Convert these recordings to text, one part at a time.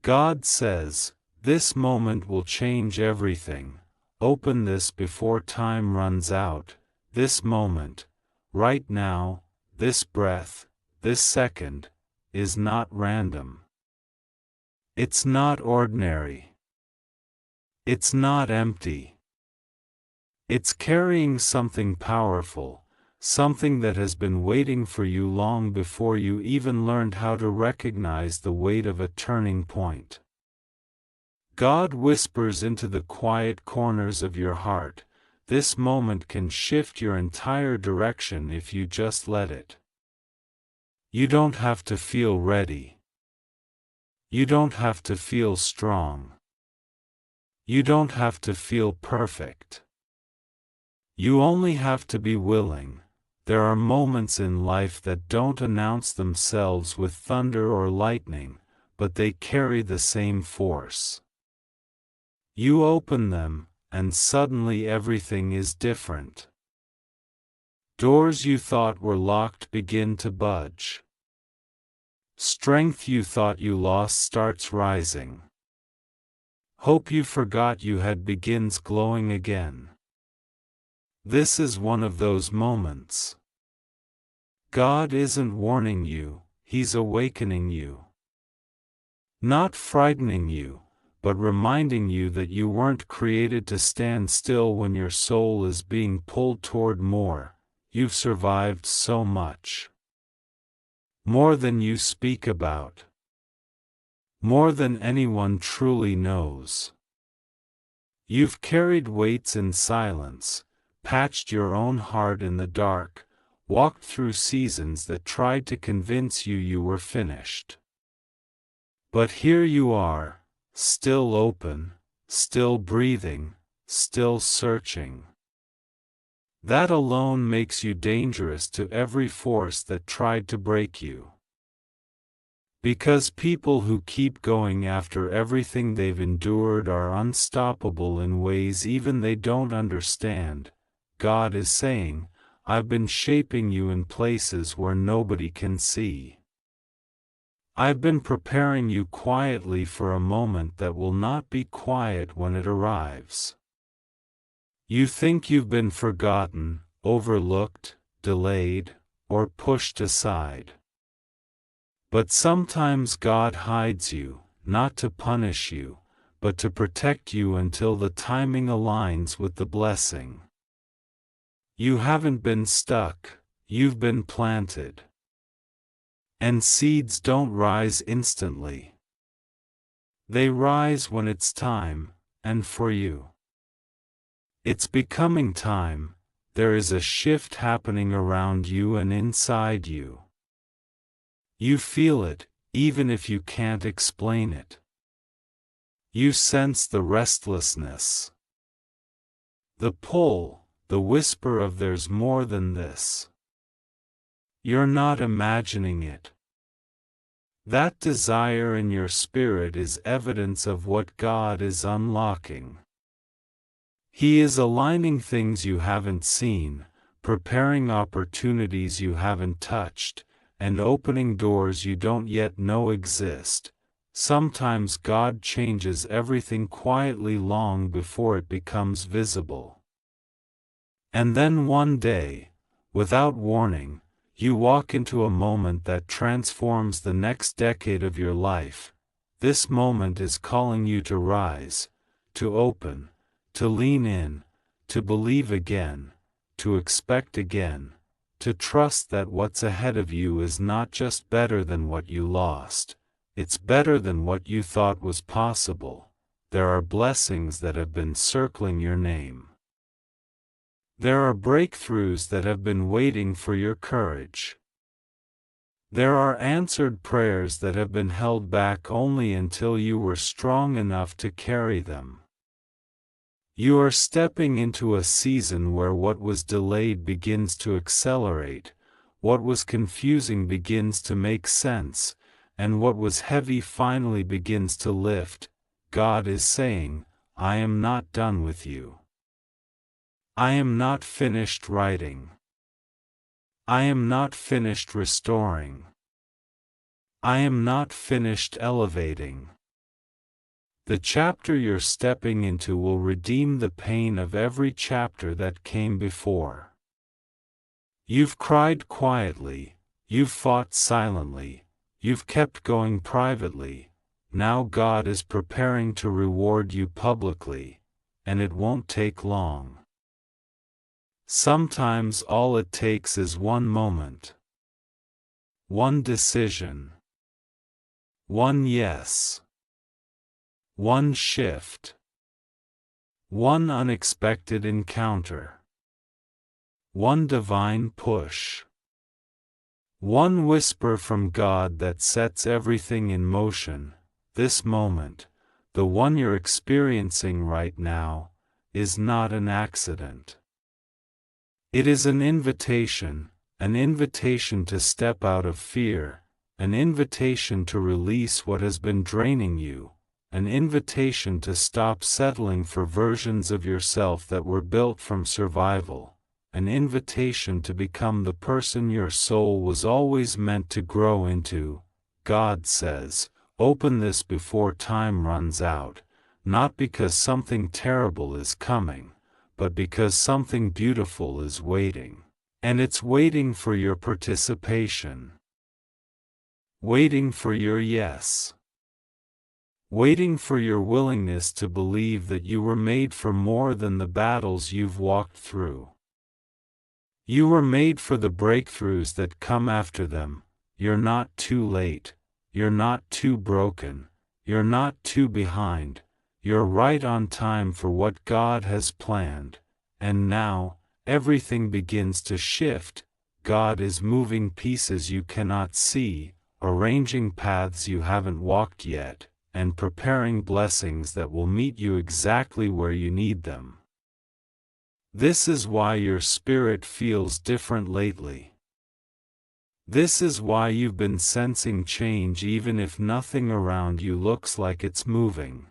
God says, this moment will change everything. Open this before time runs out. This moment, right now, this breath, this second, is not random. It's not ordinary. It's not empty. It's carrying something powerful, something that has been waiting for you long before you even learned how to recognize the weight of a turning point. God whispers into the quiet corners of your heart, this moment can shift your entire direction if you just let it. You don't have to feel ready. You don't have to feel strong. You don't have to feel perfect. You only have to be willing. There are moments in life that don't announce themselves with thunder or lightning, but they carry the same force. You open them, and suddenly everything is different. Doors you thought were locked begin to budge. Strength you thought you lost starts rising. Hope you forgot you had begins glowing again. This is one of those moments. God isn't warning you, He's awakening you. Not frightening you, but reminding you that you weren't created to stand still when your soul is being pulled toward more. You've survived so much. More than you speak about. More than anyone truly knows. You've carried weights in silence, patched your own heart in the dark, walked through seasons that tried to convince you you were finished. But here you are, still open, still breathing, still searching. That alone makes you dangerous to every force that tried to break you. Because people who keep going after everything they've endured are unstoppable in ways even they don't understand. God is saying, I've been shaping you in places where nobody can see. I've been preparing you quietly for a moment that will not be quiet when it arrives. You think you've been forgotten, overlooked, delayed, or pushed aside. But sometimes God hides you, not to punish you, but to protect you until the timing aligns with the blessing. You haven't been stuck, you've been planted. And seeds don't rise instantly. They rise when it's time, and for you. It's becoming time. There is a shift happening around you and inside you. You feel it, even if you can't explain it. You sense the restlessness. The pull, the whisper of there's more than this. You're not imagining it. That desire in your spirit is evidence of what God is unlocking. He is aligning things you haven't seen, preparing opportunities you haven't touched, and opening doors you don't yet know exist. Sometimes God changes everything quietly long before it becomes visible. And then one day, without warning, you walk into a moment that transforms the next decade of your life. This moment is calling you to rise, to open, to lean in, to believe again, to expect again, to trust that what's ahead of you is not just better than what you lost, it's better than what you thought was possible. There are blessings that have been circling your name. There are breakthroughs that have been waiting for your courage. There are answered prayers that have been held back only until you were strong enough to carry them. You are stepping into a season where what was delayed begins to accelerate, what was confusing begins to make sense, and what was heavy finally begins to lift. God is saying, I am not done with you. I am not finished writing. I am not finished restoring. I am not finished elevating. The chapter you're stepping into will redeem the pain of every chapter that came before. You've cried quietly, you've fought silently, you've kept going privately. Now God is preparing to reward you publicly, and it won't take long. Sometimes all it takes is one moment, one decision, one yes, one shift, one unexpected encounter, one divine push, one whisper from God that sets everything in motion. This moment, the one you're experiencing right now, is not an accident. It is an invitation to step out of fear, an invitation to release what has been draining you, an invitation to stop settling for versions of yourself that were built from survival, an invitation to become the person your soul was always meant to grow into. God says, open this before time runs out, not because something terrible is coming, but because something beautiful is waiting. And it's waiting for your participation. Waiting for your yes. Waiting for your willingness to believe that you were made for more than the battles you've walked through. You were made for the breakthroughs that come after them. You're not too late. You're not too broken. You're not too behind. You're right on time for what God has planned. And now, everything begins to shift. God is moving pieces you cannot see, arranging paths you haven't walked yet, and preparing blessings that will meet you exactly where you need them. This is why your spirit feels different lately. This is why you've been sensing change even if nothing around you looks like it's moving.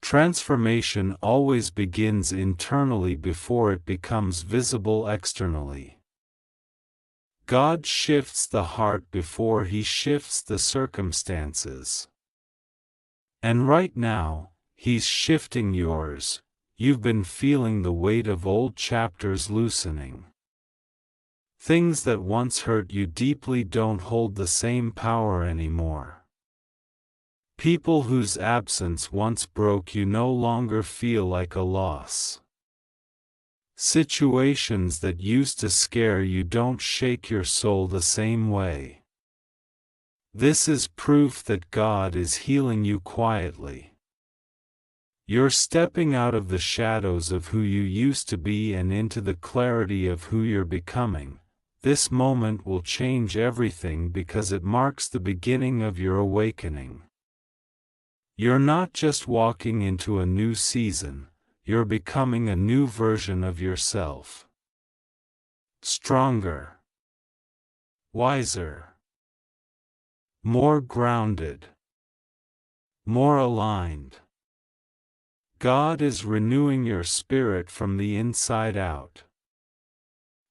Transformation always begins internally before it becomes visible externally. God shifts the heart before He shifts the circumstances. And right now, He's shifting yours. You've been feeling the weight of old chapters loosening. Things that once hurt you deeply don't hold the same power anymore. People whose absence once broke you no longer feel like a loss. Situations that used to scare you don't shake your soul the same way. This is proof that God is healing you quietly. You're stepping out of the shadows of who you used to be and into the clarity of who you're becoming. This moment will change everything because it marks the beginning of your awakening. You're not just walking into a new season, you're becoming a new version of yourself. Stronger, wiser, more grounded, more aligned. God is renewing your spirit from the inside out.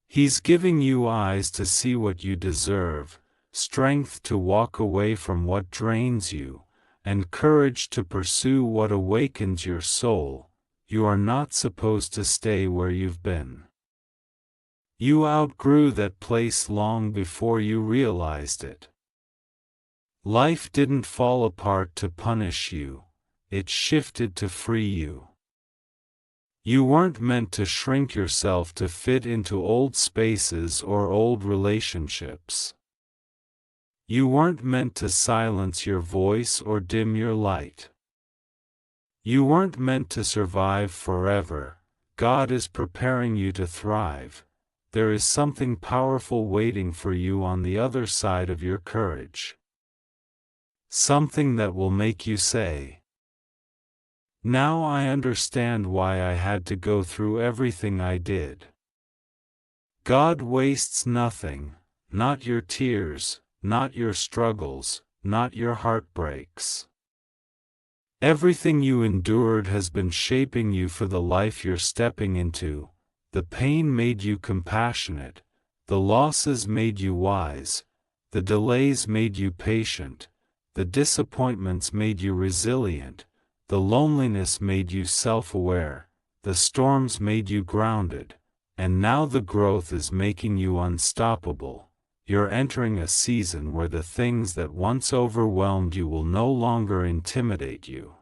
He's giving you eyes to see what you deserve, strength to walk away from what drains you, and courage to pursue what awakens your soul. You are not supposed to stay where you've been. You outgrew that place long before you realized it. Life didn't fall apart to punish you, it shifted to free you. You weren't meant to shrink yourself to fit into old spaces or old relationships. You weren't meant to silence your voice or dim your light. You weren't meant to survive forever. God is preparing you to thrive. There is something powerful waiting for you on the other side of your courage. Something that will make you say, "Now I understand why I had to go through everything I did." God wastes nothing, not your tears, not your struggles, not your heartbreaks. Everything you endured has been shaping you for the life you're stepping into. The pain made you compassionate, the losses made you wise, the delays made you patient, the disappointments made you resilient, the loneliness made you self-aware, the storms made you grounded, and now the growth is making you unstoppable. You're entering a season where the things that once overwhelmed you will no longer intimidate you.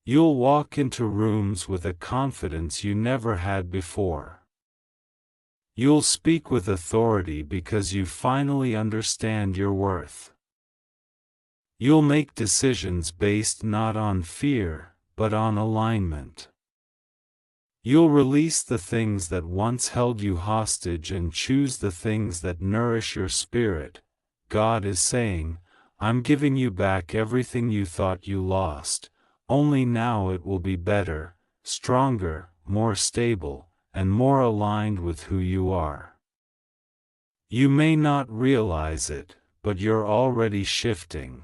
You'll walk into rooms with a confidence you never had before. You'll speak with authority because you finally understand your worth. You'll make decisions based not on fear, but on alignment. You'll release the things that once held you hostage and choose the things that nourish your spirit. God is saying, I'm giving you back everything you thought you lost, only now it will be better, stronger, more stable, and more aligned with who you are. You may not realize it, but you're already shifting.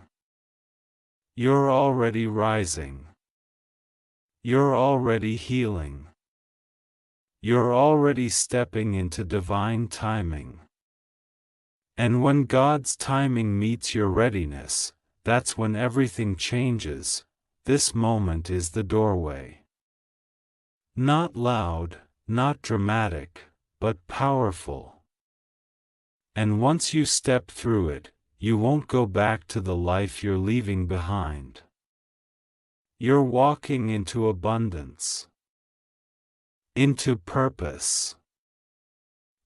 You're already rising. You're already healing. You're already stepping into divine timing. And when God's timing meets your readiness, that's when everything changes. This moment is the doorway. Not loud, not dramatic, but powerful. And once you step through it, you won't go back to the life you're leaving behind. You're walking into abundance. Into purpose,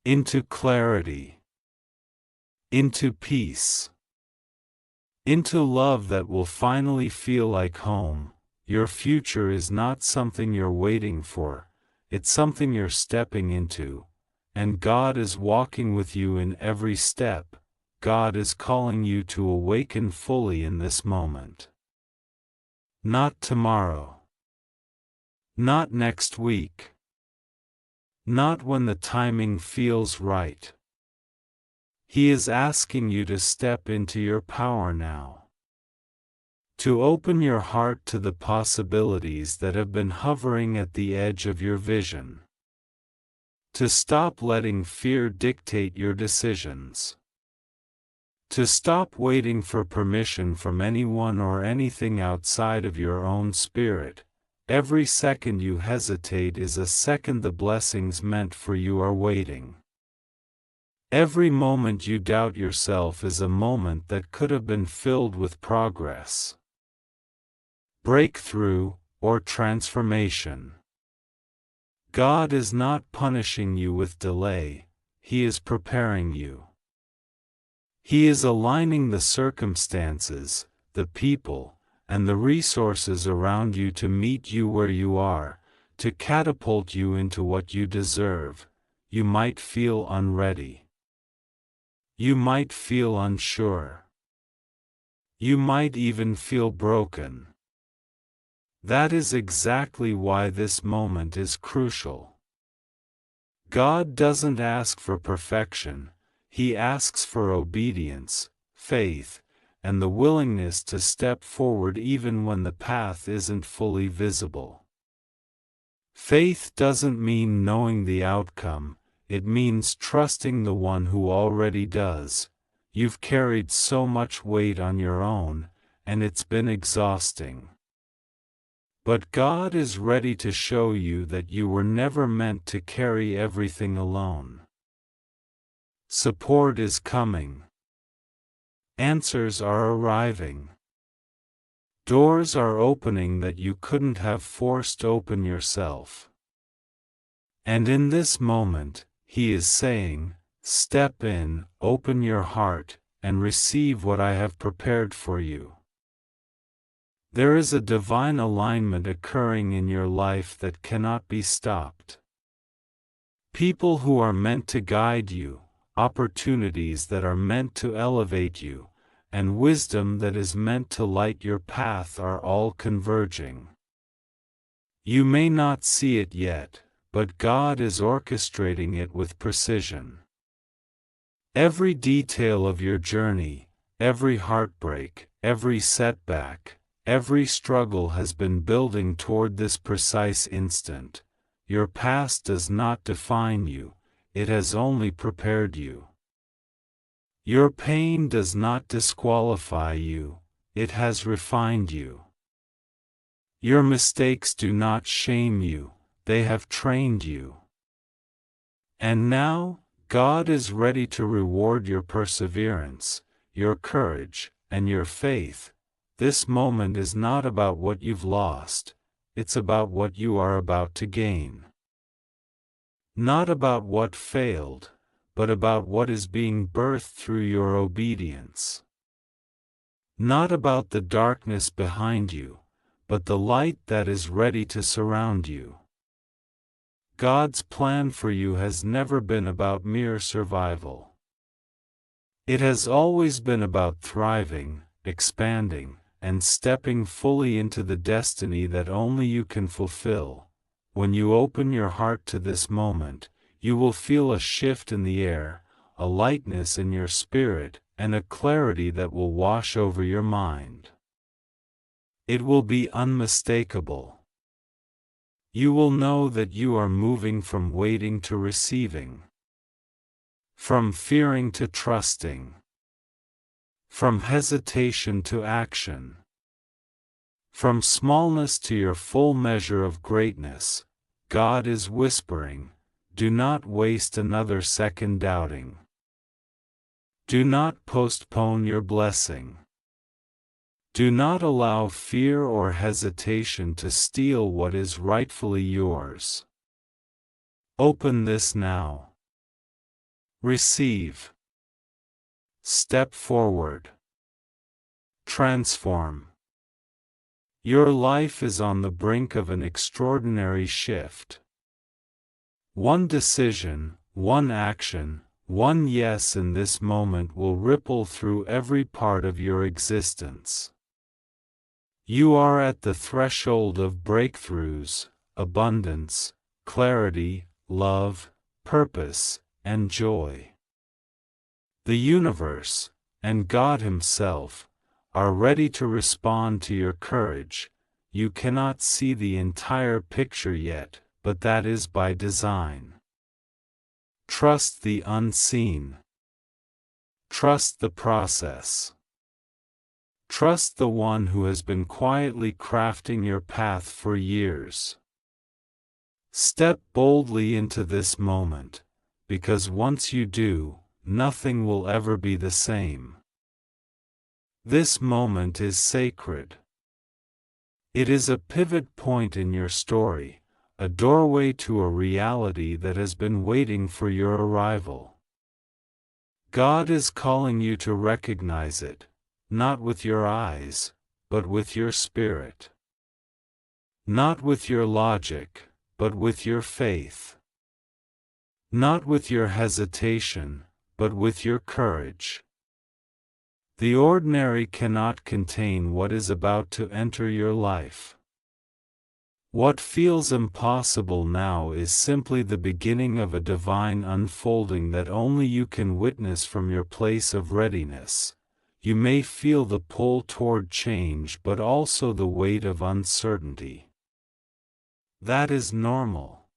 into clarity, into peace, into love that will finally feel like home. Your future is not something you're waiting for, it's something you're stepping into, and God is walking with you in every step. God is calling you to awaken fully in this moment. Not tomorrow. Not next week. Not when the timing feels right. He is asking you to step into your power now. To open your heart to the possibilities that have been hovering at the edge of your vision. To stop letting fear dictate your decisions. To stop waiting for permission from anyone or anything outside of your own spirit. Every second you hesitate is a second the blessings meant for you are waiting. Every moment you doubt yourself is a moment that could have been filled with progress, breakthrough, or transformation. God is not punishing you with delay, He is preparing you. He is aligning the circumstances, the people, and the resources around you to meet you where you are, to catapult you into what you deserve. You might feel unready. You might feel unsure. You might even feel broken. That is exactly why this moment is crucial. God doesn't ask for perfection, He asks for obedience, faith, and the willingness to step forward even when the path isn't fully visible. Faith doesn't mean knowing the outcome, it means trusting the one who already does. You've carried so much weight on your own, and it's been exhausting. But God is ready to show you that you were never meant to carry everything alone. Support is coming. Answers are arriving. Doors are opening that you couldn't have forced open yourself. And in this moment, He is saying, step in, open your heart, and receive what I have prepared for you. There is a divine alignment occurring in your life that cannot be stopped. People who are meant to guide you, opportunities that are meant to elevate you, and wisdom that is meant to light your path are all converging. You may not see it yet, but God is orchestrating it with precision. Every detail of your journey, every heartbreak, every setback, every struggle has been building toward this precise instant. Your past does not define you, it has only prepared you. Your pain does not disqualify you, it has refined you. Your mistakes do not shame you, they have trained you. And now, God is ready to reward your perseverance, your courage, and your faith. This moment is not about what you've lost, it's about what you are about to gain. Not about what failed, but about what is being birthed through your obedience. Not about the darkness behind you, but the light that is ready to surround you. God's plan for you has never been about mere survival. It has always been about thriving, expanding, and stepping fully into the destiny that only you can fulfill. When you open your heart to this moment, you will feel a shift in the air, a lightness in your spirit, and a clarity that will wash over your mind. It will be unmistakable. You will know that you are moving from waiting to receiving, from fearing to trusting, from hesitation to action, from smallness to your full measure of greatness. God is whispering, do not waste another second doubting. Do not postpone your blessing. Do not allow fear or hesitation to steal what is rightfully yours. Open this now. Receive. Step forward. Transform. Your life is on the brink of an extraordinary shift. One decision, one action, one yes in this moment will ripple through every part of your existence. You are at the threshold of breakthroughs, abundance, clarity, love, purpose, and joy. The universe, and God Himself, are ready to respond to your courage. You cannot see the entire picture yet, but that is by design. Trust the unseen. Trust the process. Trust the one who has been quietly crafting your path for years. Step boldly into this moment, because once you do, nothing will ever be the same. This moment is sacred. It is a pivot point in your story, a doorway to a reality that has been waiting for your arrival. God is calling you to recognize it, not with your eyes, but with your spirit. Not with your logic, but with your faith. Not with your hesitation, but with your courage. The ordinary cannot contain what is about to enter your life. What feels impossible now is simply the beginning of a divine unfolding that only you can witness from your place of readiness. You may feel the pull toward change but also the weight of uncertainty. That is normal.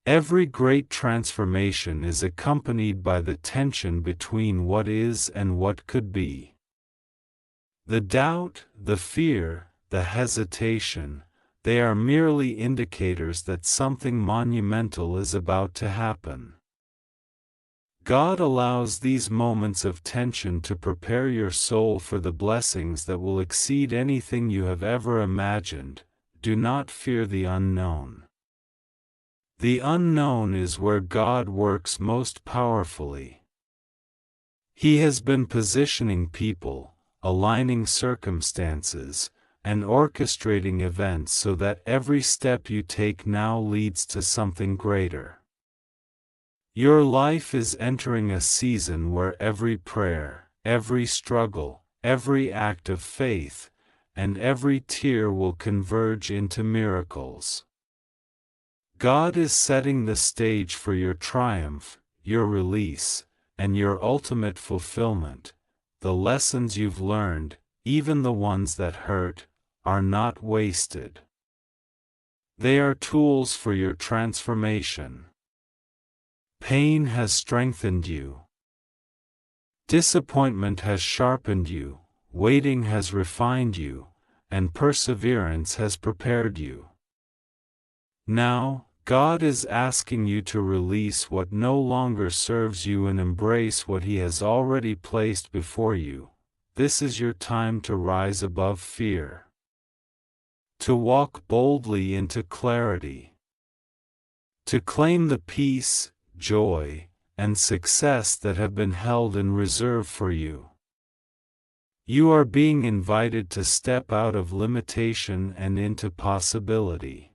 Every great transformation is accompanied by the tension between what is and what could be. The doubt, the fear, the hesitation, they are merely indicators that something monumental is about to happen. God allows these moments of tension to prepare your soul for the blessings that will exceed anything you have ever imagined. Do not fear the unknown. The unknown is where God works most powerfully. He has been positioning people, aligning circumstances, and orchestrating events so that every step you take now leads to something greater. Your life is entering a season where every prayer, every struggle, every act of faith, and every tear will converge into miracles. God is setting the stage for your triumph, your release, and your ultimate fulfillment. The lessons you've learned, even the ones that hurt, are not wasted. They are tools for your transformation. Pain has strengthened you. Disappointment has sharpened you, waiting has refined you, and perseverance has prepared you. Now, God is asking you to release what no longer serves you and embrace what He has already placed before you. This is your time to rise above fear, to walk boldly into clarity, to claim the peace, joy, and success that have been held in reserve for you. You are being invited to step out of limitation and into possibility,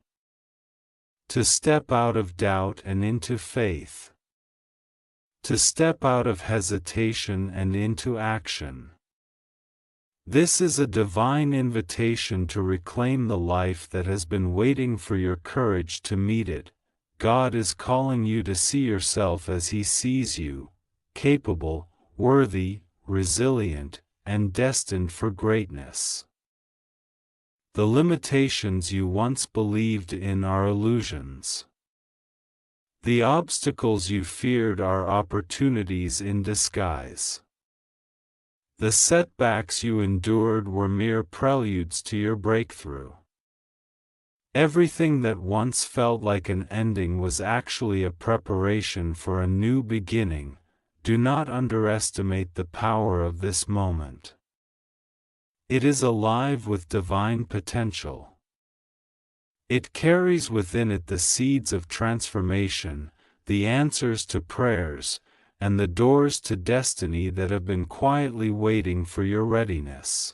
to step out of doubt and into faith, to step out of hesitation and into action. This is a divine invitation to reclaim the life that has been waiting for your courage to meet it. God is calling you to see yourself as He sees you, capable, worthy, resilient, and destined for greatness. The limitations you once believed in are illusions. The obstacles you feared are opportunities in disguise. The setbacks you endured were mere preludes to your breakthrough. Everything that once felt like an ending was actually a preparation for a new beginning. Do not underestimate the power of this moment. It is alive with divine potential. It carries within it the seeds of transformation, the answers to prayers, and the doors to destiny that have been quietly waiting for your readiness.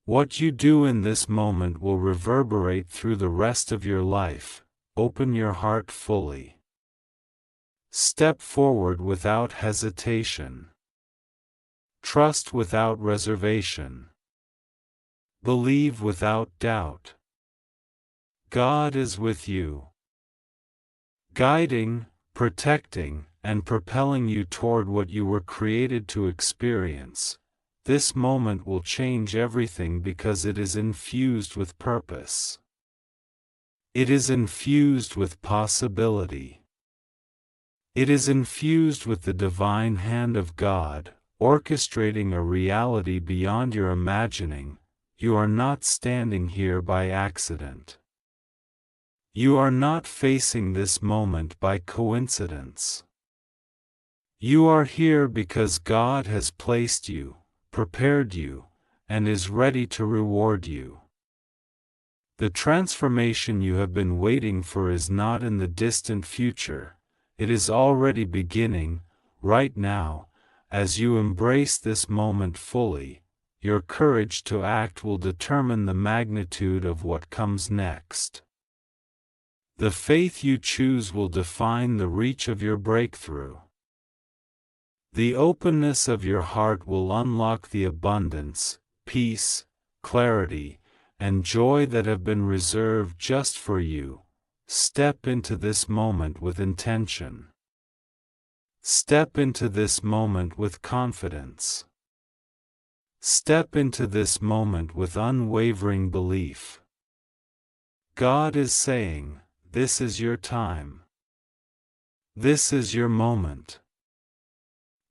What you do in this moment will reverberate through the rest of your life. Open your heart fully. Step forward without hesitation. Trust without reservation. Believe without doubt. God is with you, guiding, protecting, and propelling you toward what you were created to experience. This moment will change everything because it is infused with purpose. It is infused with possibility. It is infused with the divine hand of God, orchestrating a reality beyond your imagining. You are not standing here by accident. You are not facing this moment by coincidence. You are here because God has placed you, prepared you, and is ready to reward you. The transformation you have been waiting for is not in the distant future. It is already beginning, right now. As you embrace this moment fully, your courage to act will determine the magnitude of what comes next. The faith you choose will define the reach of your breakthrough. The openness of your heart will unlock the abundance, peace, clarity, and joy that have been reserved just for you. Step into this moment with intention. Step into this moment with confidence. Step into this moment with unwavering belief. God is saying, this is your time. This is your moment.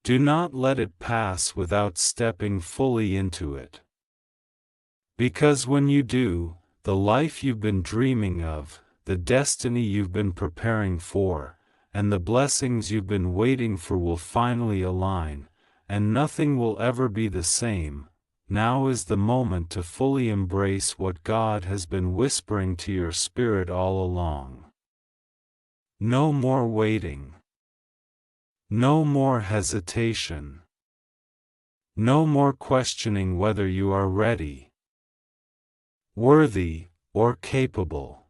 Do not let it pass without stepping fully into it. Because when you do, the life you've been dreaming of, the destiny you've been preparing for, and the blessings you've been waiting for will finally align, and nothing will ever be the same. Now is the moment to fully embrace what God has been whispering to your spirit all along. No more waiting. No more hesitation. No more questioning whether you are ready, worthy, or capable.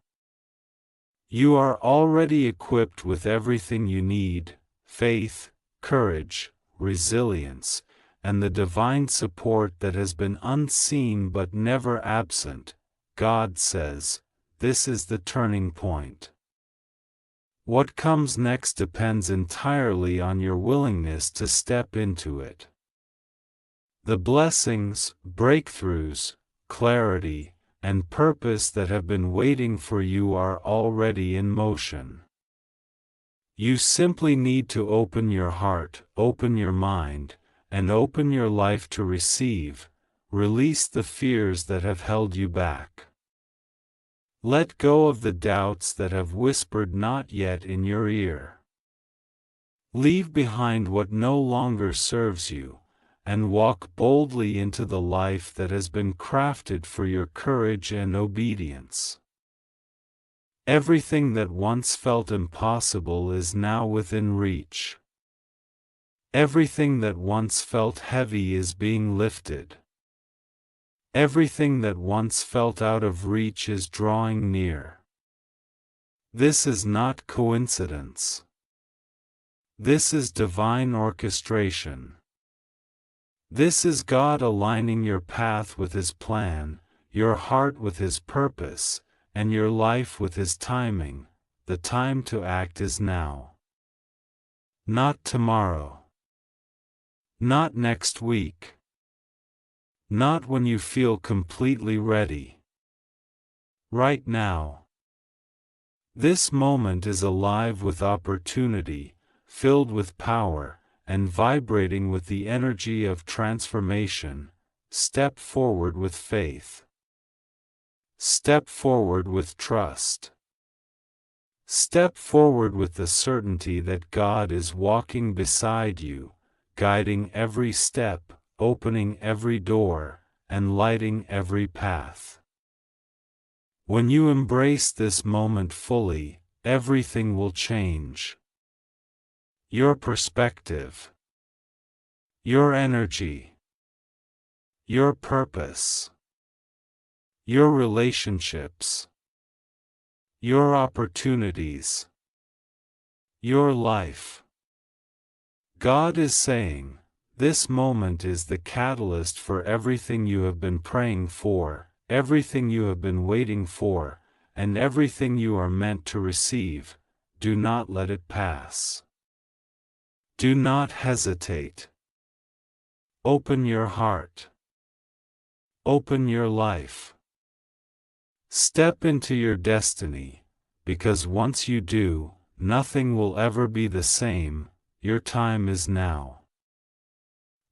You are already equipped with everything you need: faith, courage, resilience, and the divine support that has been unseen but never absent. God says, this is the turning point. What comes next depends entirely on your willingness to step into it. The blessings, breakthroughs, clarity, and purpose that have been waiting for you are already in motion. You simply need to open your heart, open your mind, and open your life to receive. Release the fears that have held you back. Let go of the doubts that have whispered not yet in your ear. Leave behind what no longer serves you, and walk boldly into the life that has been crafted for your courage and obedience. Everything that once felt impossible is now within reach. Everything that once felt heavy is being lifted. Everything that once felt out of reach is drawing near. This is not coincidence. This is divine orchestration. This is God aligning your path with His plan, your heart with His purpose, and your life with His timing. The time to act is now. Not tomorrow. Not next week. Not when you feel completely ready. Right now. This moment is alive with opportunity, filled with power, and vibrating with the energy of transformation. Step forward with faith. Step forward with trust. Step forward with the certainty that God is walking beside you, guiding every step, opening every door, and lighting every path. When you embrace this moment fully, everything will change. Your perspective, your energy, your purpose, your relationships, your opportunities, your life. God is saying, this moment is the catalyst for everything you have been praying for, everything you have been waiting for, and everything you are meant to receive. Do not let it pass. Do not hesitate. Open your heart. Open your life. Step into your destiny, because once you do, nothing will ever be the same. Your time is now.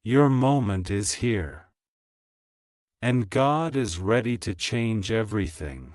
Your moment is here. And God is ready to change everything.